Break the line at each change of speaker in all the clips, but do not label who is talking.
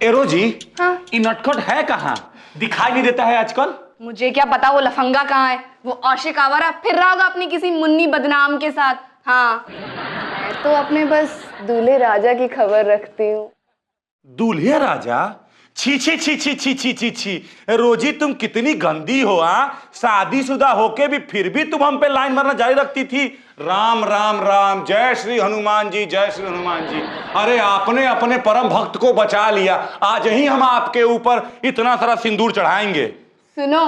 Arrow जी,
हाँ?
ये नटखट है कहाँ? दिखाई नहीं देता है आजकल।
मुझे क्या पता वो लफंगा कहाँ है। वो आशिक आवारा फिर रहा होगा अपनी किसी मुन्नी बदनाम के साथ। हाँ, मैं तो अपने बस दूल्हे राजा की खबर रखती हूँ।
दूल्हे राजा? छी छी छी छी छी छी छी छी। रोजी तुम कितनी गंदी हो। शादीशुदा होके भी फिर भी तुम हम पे लाइन मारना जारी रखती थी। राम राम राम, जय श्री हनुमान जी, जय श्री हनुमान जी। अरे आपने अपने परम भक्त को बचा लिया। आज ही हम आपके ऊपर इतना सारा सिंदूर चढ़ाएंगे।
सुनो,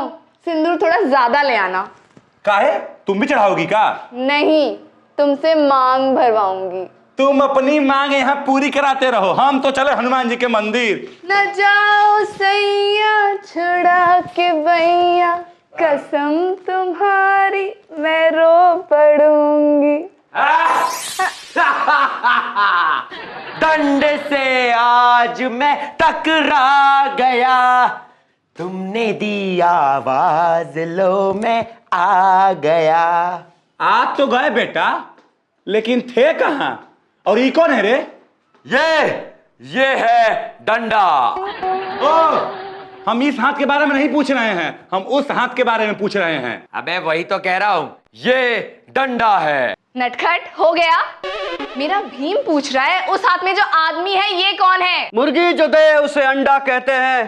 सिंदूर थोड़ा ज्यादा ले आना।
काहे? तुम भी चढ़ाओगी का?
नहीं, तुमसे मांग भरवाऊंगी।
तुम अपनी मांग यहाँ पूरी कराते रहो, हम तो चले हनुमान जी के मंदिर।
न जाओ सैया छुड़ा के भैया, कसम तुम्हारी मैं रो पड़ूंगी।
दंड से आज मैं टकरा गया, तुमने दी आवाज लो मैं आ गया।
आ तो गए बेटा, लेकिन थे कहाँ? और ये कौन है रे?
ये है डंडा।
ओ, हम इस हाथ के बारे में नहीं पूछ रहे हैं, हम उस हाथ के बारे में पूछ रहे हैं।
अबे वही तो कह रहा हूं, ये डंडा है।
नटखट हो गया। मेरा भीम पूछ रहा है उस हाथ में जो आदमी है ये कौन है?
मुर्गी जो दे उसे अंडा कहते हैं,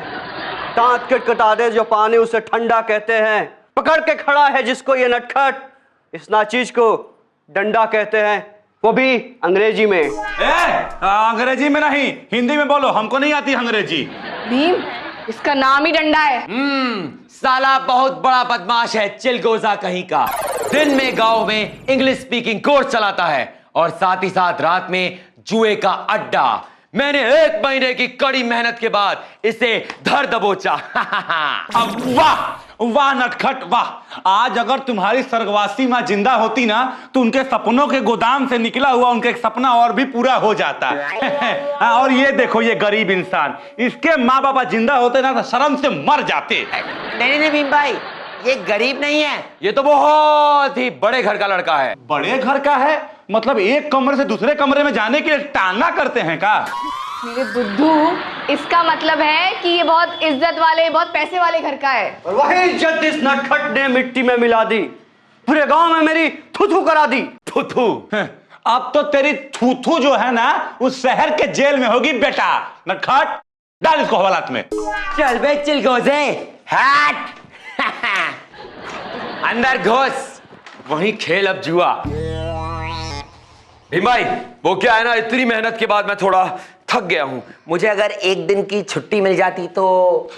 दांत कटकटा दे जो पानी उसे ठंडा कहते हैं। पकड़ के खड़ा है जिसको ये नटखट, इस नाचीज को डंडा कहते हैं, वो भी अंग्रेजी में।
अंग्रेजी में नहीं, हिंदी में बोलो, हमको नहीं आती अंग्रेजी।
भीम, इसका नाम ही डंडा है।
साला बहुत बड़ा बदमाश है, चिलगोजा कहीं का। दिन में गांव में इंग्लिश स्पीकिंग कोर्स चलाता है और साथ ही साथ रात में जुए का अड्डा। मैंने 1 महीने की कड़ी मेहनत के बाद इसे धर दबोचा।
अब वाह वाह नटखट वाह। आज अगर तुम्हारी स्वर्गवासी माँ जिंदा होती ना तो उनके सपनों के गोदाम से निकला हुआ उनका एक सपना और भी पूरा हो जाता। और ये देखो, ये गरीब इंसान, इसके माँ बाप जिंदा होते ना तो शर्म से मर जाते।
नहीं भीम भाई, ये गरीब नहीं है, ये तो बहुत ही बड़े घर का लड़का है।
बड़े घर का है मतलब एक कमरे से दूसरे कमरे में जाने के लिए टांगा करते हैं का?
मेरे बुद्धू, इसका मतलब है कि ये बहुत इज्जत वाले, बहुत पैसे वाले घर का है।
और वही इज्जत इस नटखट ने मिट्टी में मिला दी, पूरे गांव में मेरी थू-थू करा दी।
थू-थू? अब तो तेरी थू-थू जो है ना उस शहर के जेल में होगी बेटा। नटखट, डाल इसको हवालात में।
चल बे चिलगोजे, हट। अंदर घुस, वहीं खेल अब जुआ। भीम भाई, वो क्या है ना, इतनी मेहनत के बाद मैं थोड़ा थक गया हूं। मुझे अगर 1 दिन की छुट्टी मिल जाती तो।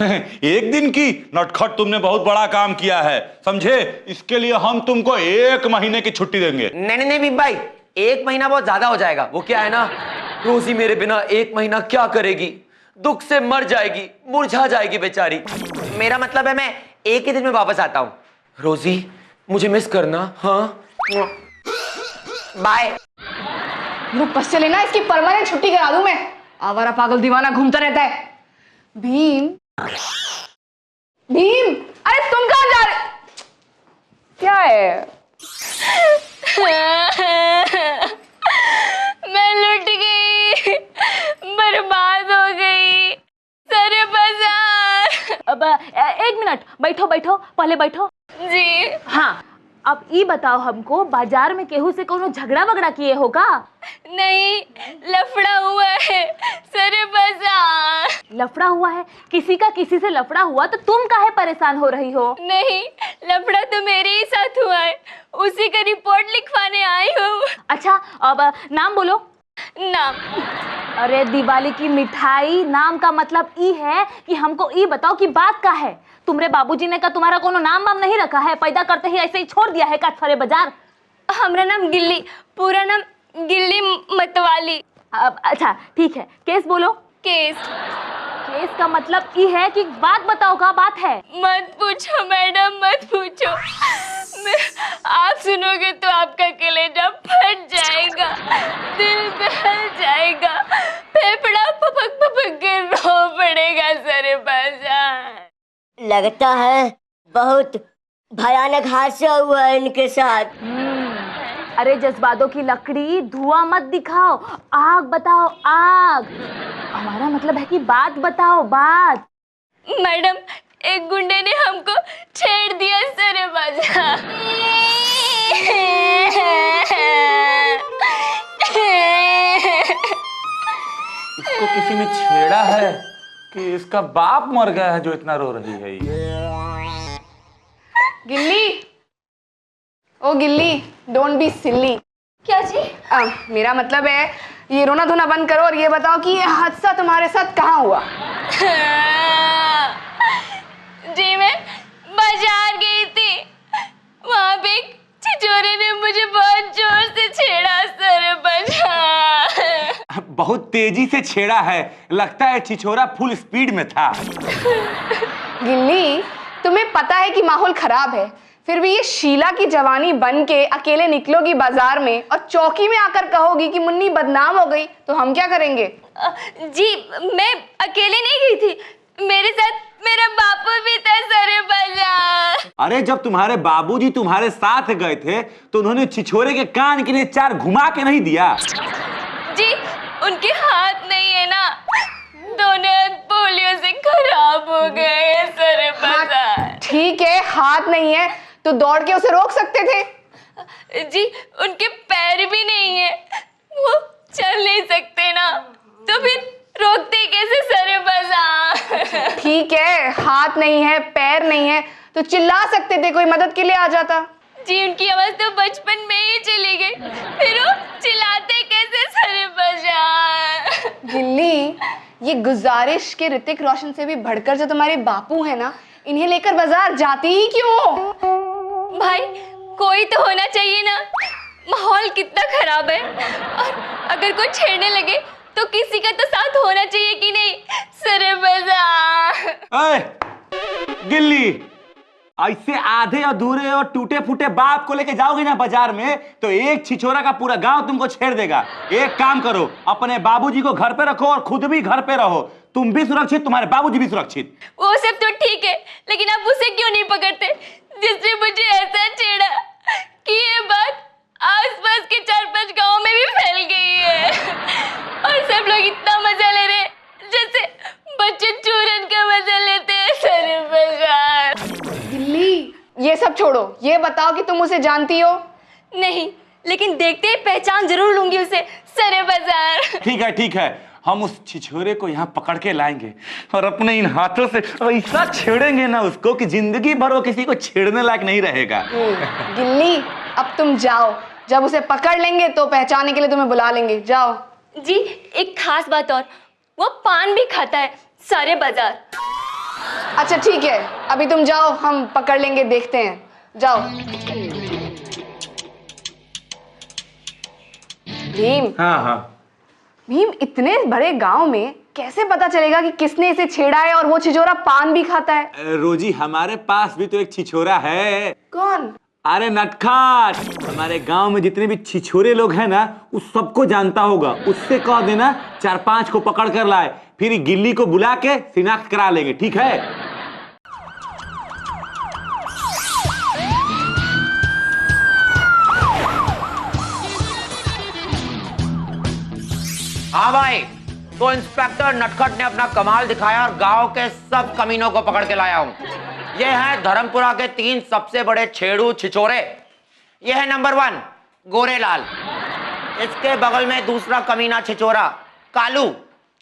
1 दिन की? नटखट, तुमने बहुत बड़ा काम किया है, समझे? इसके लिए हम तुमको 1 महीने की छुट्टी देंगे।
नहीं भीम भाई, 1 महीना बहुत ज्यादा हो जाएगा। वो क्या है ना, रोजी मेरे बिना 1 महीना क्या करेगी, दुख से मर जाएगी, मुरझा जाएगी बेचारी। मेरा मतलब है मैं 1 ही दिन में वापस आता हूं। रोजी, मुझे मिस करना। हाँ, बाय।
बस चले ना, इसकी परमानेंट छुट्टी करा दूं मैं। आवारा पागल दीवाना घूमता रहता है। भीम, भीम, अरे तुम कहां जा रहे? क्या है?
मैं लुट गई, बर्बाद हो गई, सारे बाजार।
अब 1 मिनट, बैठो बैठो, पहले बैठो
जी।
हाँ, अब ये बताओ हमको, बाजार में केहू से कोनो झगड़ा वगड़ा किए हो का?
नहीं, लफड़ा हुआ है सारे बाजार।
लफड़ा हुआ है? किसी का किसी से लफड़ा हुआ तो तुम काहे परेशान हो रही हो?
नहीं, लफड़ा तो मेरे ही साथ हुआ है, उसी का रिपोर्ट लिखवाने आई हूँ।
अच्छा, अब नाम बोलो।
नाम?
अरे दिवाली की मिठाई, नाम का मतलब ई है कि हमको ई बताओ कि बात का है। तुम्हारे बाबूजी ने का तुम्हारा कोनो नाम वाम नहीं रखा है? पैदा करते ही ऐसे ही छोड़ दिया है का सारे बाजार?
हमारा नाम गिल्ली, पूरा नाम गिल्ली मतवाली।
अब अच्छा ठीक है, केस बोलो।
केस?
केस का मतलब ई है कि बात बताओ, का बात है?
मत पूछो मैडम, मत पूछो। आप सुनोगे तो आपका कलेजा फट जाएगा, दिल दहल जाएगा, फेफड़ा पपक पपक के रो पड़ेगा सारे बाजार।
लगता है बहुत भयानक हादसा हुआ है इनके साथ।
अरे जज्बातों की लकड़ी, धुआं मत दिखाओ, आग बताओ, आग। हमारा मतलब है कि बात बताओ, बात।
मैडम, एक गुंडे ने हमको छेड़ दिया सर बाजार।
इसको किसी ने छेड़ा है कि इसका बाप मर गया है जो इतना रो रही है ये?
गिल्ली, ओ गिल्ली, डोंट बी सिली।
क्या जी?
मेरा मतलब है ये रोना धोना बंद करो और ये बताओ कि ये हादसा तुम्हारे साथ कहाँ हुआ?
जी मैं बाजार गई थी, वहां पे एक छिछोरे ने मुझे बहुत जोर से छेड़ा सर बाजार।
बहुत तेजी से छेड़ा है, लगता है छिछोरा फुल स्पीड में था।
गिल्ली, तुम्हें पता है कि माहौल खराब है, फिर भी ये शीला की जवानी बन के अकेले निकलोगी बाजार में और चौकी में आकर कहोगी कि मुन्नी बदनाम हो गई, तो हम क्या करेंगे?
जी मैं अकेले नहीं गई थी, मेरे साथ मेरा बापू भी था सर बाजार।
अरे जब तुम्हारे बाबूजी तुम्हारे साथ गए थे तो उन्होंने छिछोरे के कान के लिए 4 घुमा के नहीं दिया?
जी उनके हाथ नहीं है ना, दोनों हाथ पोलियो से खराब हो गए हैं सर बाजार।
ठीक है, हाथ नहीं है तो दौड़ के उसे रोक सकते थे।
जी उनके पैर भी नहीं है, वो चल नहीं सकते ना, तो फिर रोकते कैसे सर बाजार?
ठीक है, हाथ नहीं है, पैर नहीं है तो चिल्ला सकते थे, कोई मदद के लिए आ जाता।
जी उनकी आवाज तो बचपन में ही चली गई, फिर वो चिल्लाते कैसे सर बाजार?
गिल्ली, ये गुजारिश के ऋतिक रोशन से भी बढ़कर जो तुम्हारे बापू है ना, इन्हें लेकर बाजार जाती ही क्यों?
भाई कोई तो होना चाहिए ना, माहौल कितना खराब है, और अगर कोई छेड़ने लगे तो किसी का तो साथ होना चाहिए कि नहीं सर बाजार?
गिल्ली, ऐसे आधे अधूरे और टूटे फूटे बाप को लेके जाओगे ना बाजार में तो एक छिछोरा का पूरा गांव तुमको छेड़ देगा। एक काम करो, अपने बाबूजी को घर पे रखो और खुद भी घर पे रहो, तुम भी सुरक्षित, तुम्हारे बाबूजी भी सुरक्षित।
वो सब तो ठीक है, लेकिन आप उसे क्यों नहीं पकड़ते जिसने मुझे ऐसा छेड़ा कि ये बात आसपास के 4-5 गांव में भी फैल गई है, और सब लोग इतना मजा ले रहे हैं जैसे बच्चे चूरन का मजा लेते हैं सर बाजार।
गिल्ली, ये सब छोड़ो, ये बताओ कि तुम उसे जानती हो?
नहीं, लेकिन देखते ही पहचान जरूर लूंगी उसे सर बाजार।
ठीक है, हम उस छिछोरे को यहाँ पकड़ के लाएंगे और अपने इन हाथों से ऐसा छेड़ेंगे ना उसको कि जिंदगी भर वो किसी को छेड़ने लायक नहीं रहेगा।
गिल्ली, अब तुम जाओ, जब उसे पकड़ लेंगे तो पहचानने के लिए तुम्हें बुला लेंगे, जाओ।
जी एक खास बात और, वो पान भी खाता है सारे बाजार।
अच्छा ठीक है, अभी तुम जाओ, हम पकड़ लेंगे, देखते हैं, जाओ। भीम,
हाँ,
भीम, इतने बड़े गांव में कैसे पता चलेगा कि किसने इसे छेड़ा है और वो छिछोरा पान भी खाता है?
रोजी, हमारे पास भी तो एक छिछोरा है।
कौन?
अरे नटखट, हमारे गांव में जितने भी छिछोरे लोग हैं ना, उस सबको जानता होगा, उससे कह देना 4-5 को पकड़ कर लाए, फिर गिल्ली को बुला के शिनाख्त करा लेंगे, ठीक है?
हाँ भाई, तो इंस्पेक्टर नटखट ने अपना कमाल दिखाया और गांव के सब कमीनों को पकड़ के लाया हूं। ये हैं धर्मपुरा के 3 सबसे बड़े छेड़ू छिछोरे। ये है नंबर 1 गोरेलाल, इसके बगल में दूसरा कमीना छिछोरा कालू,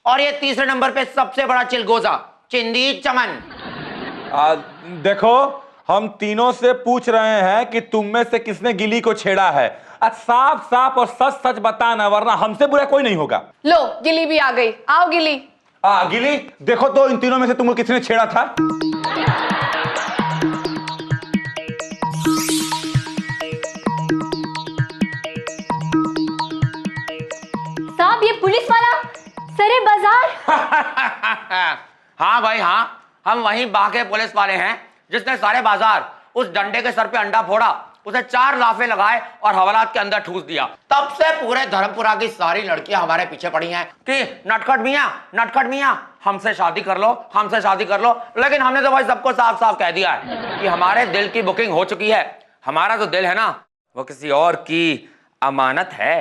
और ये तीसरे नंबर पे सबसे बड़ा चिलगोजा चिंदी चमन।
देखो, हम तीनों से पूछ रहे हैं कि तुम में से किसने गिल्ली को छेड़ा है। साफ साफ और सच सच बताना, वरना हमसे बुरा कोई नहीं होगा।
लो, गिल्ली भी आ गई, आओ गिल्ली।
गिल्ली, देखो तो इन तीनों में से तुमको किसने छेड़ा था?
साहब, ये पुलिस वाला सरे बाजार।
हाँ भाई हाँ, हम वहीं बाके पुलिस वाले हैं जिसने सारे बाजार उस डंडे के सर पे अंडा फोड़ा, उसे 4 लाफे लगाए और हवालात के अंदर ठूस दिया। तब से पूरे धर्मपुरा की सारी लड़कियां हमारे पीछे पड़ी हैं कि नटखट मियां हमसे शादी कर लो, हमसे शादी कर लो। लेकिन हमने तो भाई सबको साफ साफ कह दिया है कि हमारे दिल की बुकिंग हो चुकी है। हमारा जो दिल है ना, वो किसी और की अमानत है।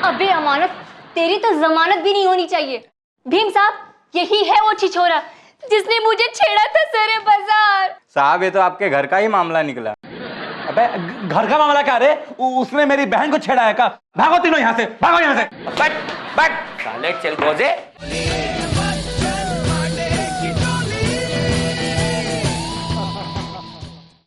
अबे अमानत, तेरी तो जमानत भी नहीं होनी चाहिए। भीम साहब, यही है वो छिछोरा जिसने मुझे छेड़ा था सरे बाजार।
साहब ये तो आपके घर का ही मामला निकला।
अबे घर का मामला क्या रे? उसने मेरी बहन को छेड़ा है का? भागो तीनों यहाँ से, भागो यहाँ से।
बैठ बैठ साले चिलगोजे।